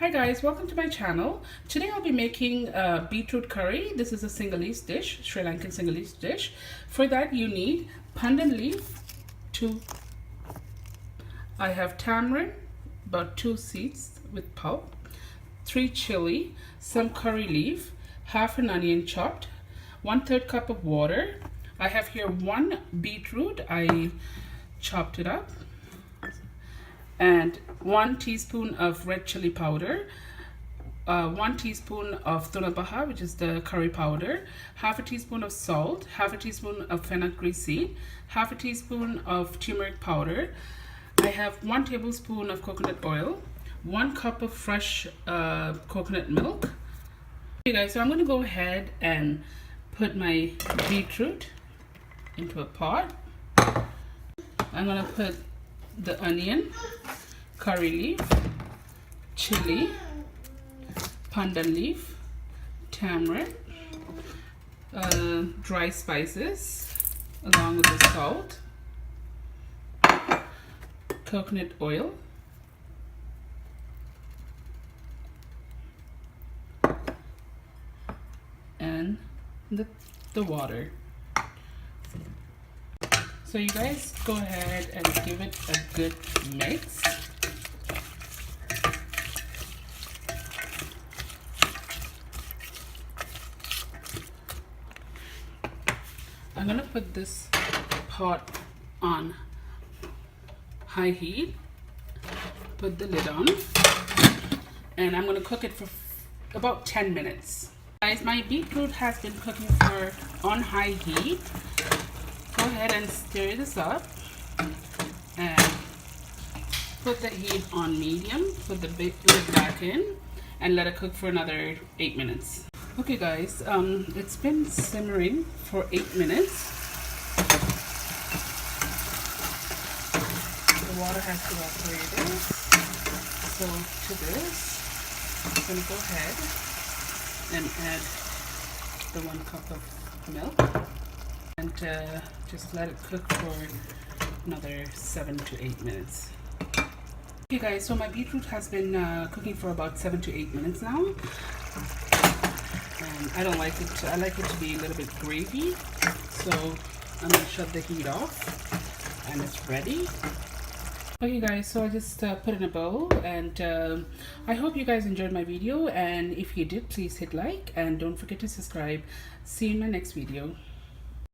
Hi guys, welcome to my channel. Today I'll be making beetroot curry. This is a Sinhalese dish, Sri Lankan Sinhalese dish. For that you need pandan leaf, I have tamarind, about 2 seeds with pulp, 3 chili, some curry leaf, half an onion chopped, 1/3 cup of water. I have here 1 beetroot, I chopped it up, and 1 teaspoon of red chili powder, 1 teaspoon of tuna, which is the curry powder, half a teaspoon of salt, half a teaspoon of fenugreek seed, half a teaspoon of turmeric powder. I have 1 tablespoon of coconut oil, 1 cup of fresh coconut milk. Okay guys, so I'm going to go ahead and put my beetroot into a pot. I'm going to put the onion, curry leaf, chili, pandan leaf, tamarind, dry spices along with the salt, coconut oil, and the water. So you guys go ahead and give it a good mix. I'm gonna put this pot on high heat, put the lid on, and I'm gonna cook it for about 10 minutes. Guys, my beetroot has been cooking on high heat. Go ahead and stir this up and put the heat on medium, put the lid back in, and let it cook for another 8 minutes. Okay guys, it's been simmering for 8 minutes. The water has evaporated. So to this, I'm going to go ahead and add the 1 cup of milk and just let it cook for another 7 to 8 minutes. Okay guys, so my beetroot has been cooking for about 7 to 8 minutes now. And I don't like it, I like it to be a little bit gravy. So I'm going to shut the heat off and it's ready. Okay guys, so I just put it in a bowl, and I hope you guys enjoyed my video, and if you did, please hit like and don't forget to subscribe. See you in my next video.